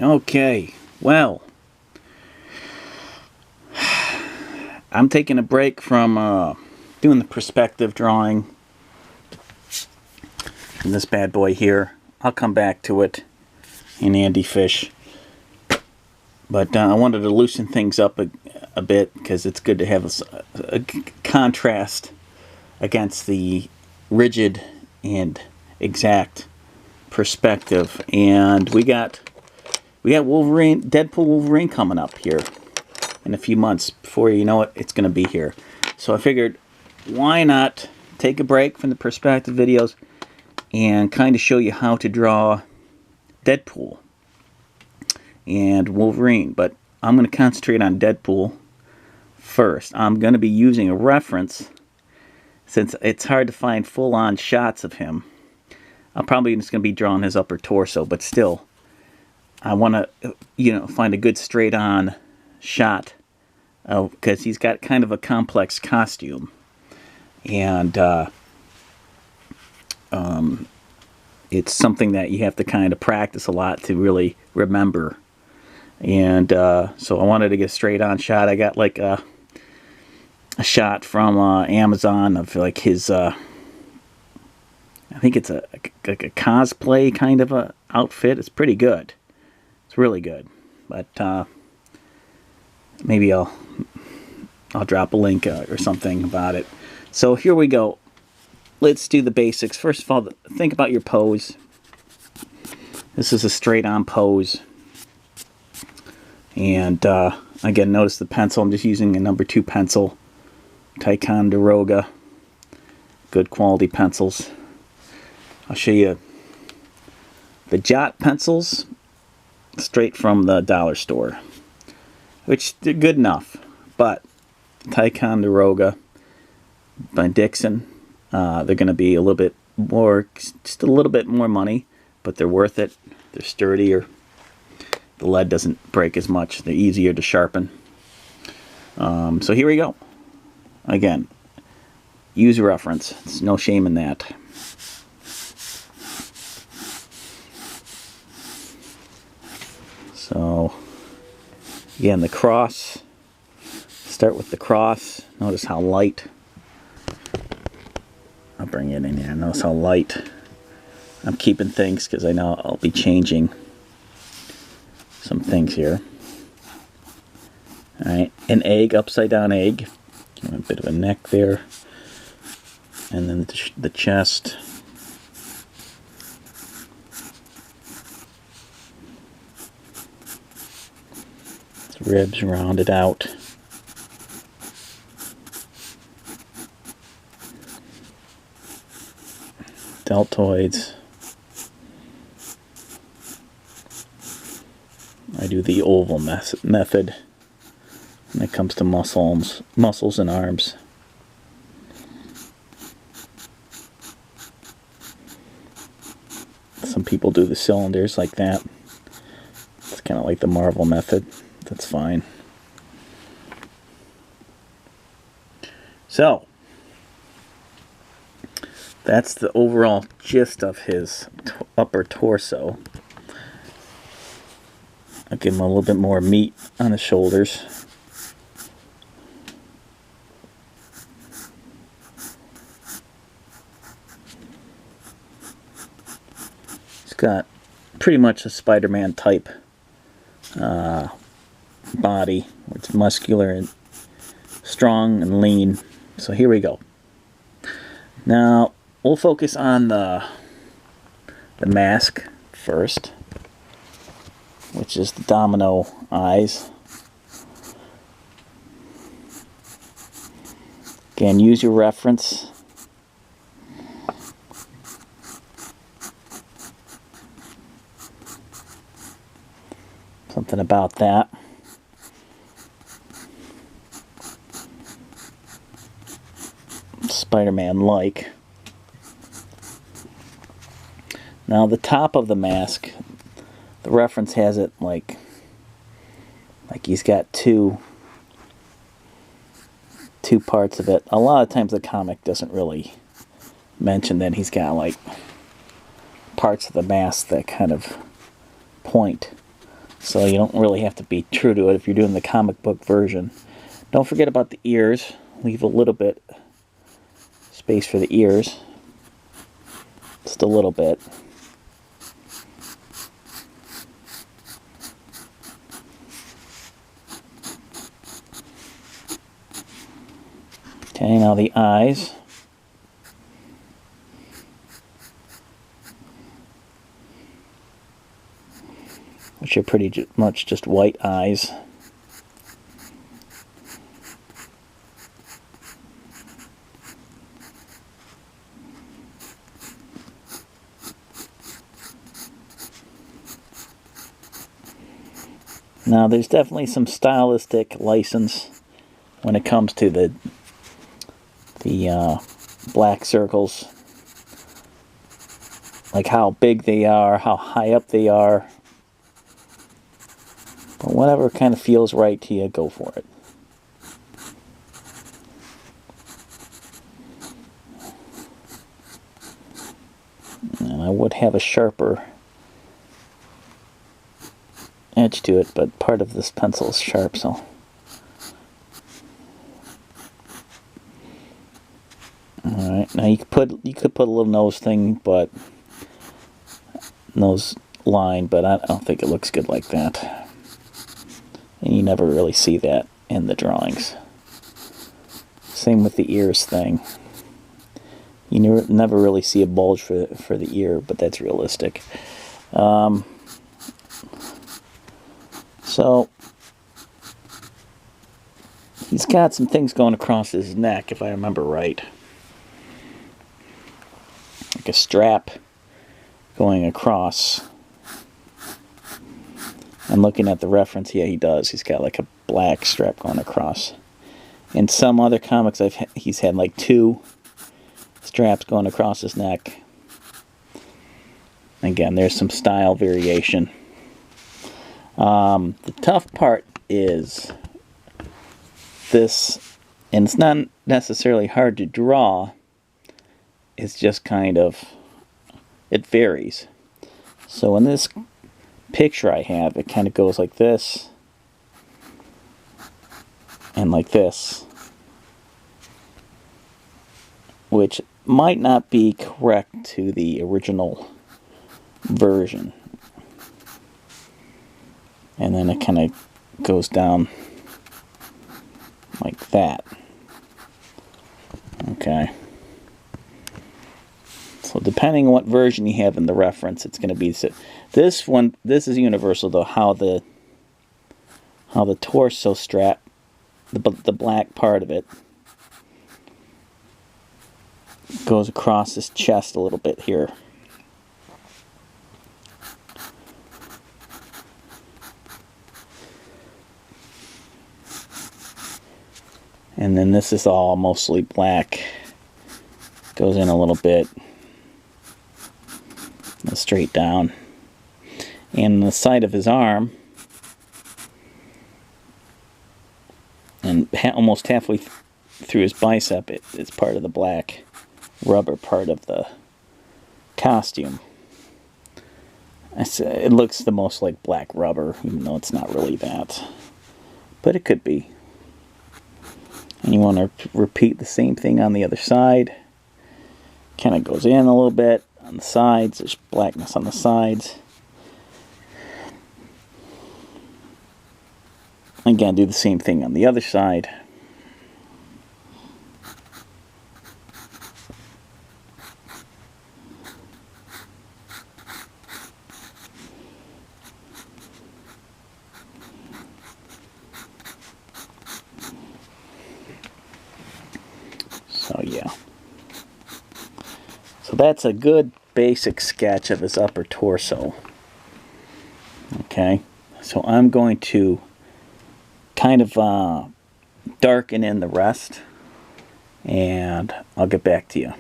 Okay, well, I'm taking a break from doing the perspective drawing in this bad boy here. I'll come back to it in Andy Fish. But I wanted to loosen things up a bit because it's good to have a contrast against the rigid and exact perspective. And we got Wolverine, Deadpool Wolverine coming up here in a few months. Before you know it, it's going to be here. So I figured, why not take a break from the perspective videos and kind of show you how to draw Deadpool and Wolverine. But I'm going to concentrate on Deadpool first. I'm going to be using a reference since it's hard to find full-on shots of him. I'm probably just going to be drawing his upper torso, but still, I want to, find a good straight-on shot because he's got kind of a complex costume, and it's something that you have to kind of practice a lot to really remember. And so I wanted to get a straight-on shot. I got like a shot from Amazon of like his, I think it's like a cosplay kind of a outfit. It's pretty good. It's really good. But maybe I'll drop a link or something about it. So here we go. Let's do the basics. First of all, think about your pose. This is a straight-on pose. And again, notice the pencil. I'm just using a number 2 pencil. Ticonderoga. Good quality pencils. I'll show you the Jot pencils straight from the dollar store, which they're good enough. But Ticonderoga by Dixon, they're going to be a little bit more, just a little bit more money, but they're worth it. They're sturdier. The lead doesn't break as much. They're easier to sharpen. So here we go. Again, use a reference. There's no shame in that. So, again, the cross. Start with the cross. Notice how light. I'll bring it in here. Notice how light. I'm keeping things because I know I'll be changing some things here. Alright, an egg, upside down egg. Give a bit of a neck there. And then the chest. Ribs rounded out. Deltoids. I do the oval method when it comes to muscles and arms. Some people do the cylinders like that. It's kind of like the Marvel method. That's fine. So, that's the overall gist of his upper torso. I'll give him a little bit more meat on his shoulders. He's got pretty much a Spider-Man type body. It's muscular and strong and lean. So here we go. Now we'll focus on the mask first, which is the domino eyes. Again, use your reference. Something about that. Spider-Man-like. Now the top of the mask, the reference has it like he's got two parts of it. A lot of times the comic doesn't really mention that he's got like parts of the mask that kind of point So you don't really have to be true to it if you're doing the comic book version. Don't forget about the ears. Leave a little bit space for the ears. Just a little bit. Okay, now the eyes. Which are pretty much just white eyes. Now there's definitely some stylistic license when it comes to the black circles. Like how big they are, how high up they are. But whatever kind of feels right to you, go for it. And I would have a sharper edge to it, but part of this pencil is sharp, so. Alright, now you could put a little nose thing, but nose line, but I don't think it looks good like that. And you never really see that in the drawings. Same with the ears thing. You never really see a bulge for the ear, but that's realistic. So he's got some things going across his neck, if I remember right. Like a strap going across. And looking at the reference, yeah, he does. He's got like a black strap going across. In some other comics, he's had like 2 straps going across his neck. Again, there's some style variation. The tough part is this, and it's not necessarily hard to draw. It's just kind of, it varies. So in this picture I have, it kind of goes like this and like this, which might not be correct to the original version. And then it kind of goes down like that. Okay. So depending on what version you have in the reference, it's going to be this one. This is universal though. How the torso strap, the black part of it, goes across his chest a little bit here. And then this is all mostly black. Goes in a little bit. Straight down. And the side of his arm, and almost halfway through his bicep, it's part of the black rubber part of the costume. It looks the most like black rubber, even though it's not really that. But it could be. And you want to repeat the same thing on the other side. Kind of goes in a little bit on the sides. There's blackness on the sides. Again, do the same thing on the other side. So yeah. So that's a good basic sketch of his upper torso. Okay. So I'm going to kind of darken in the rest, and I'll get back to you.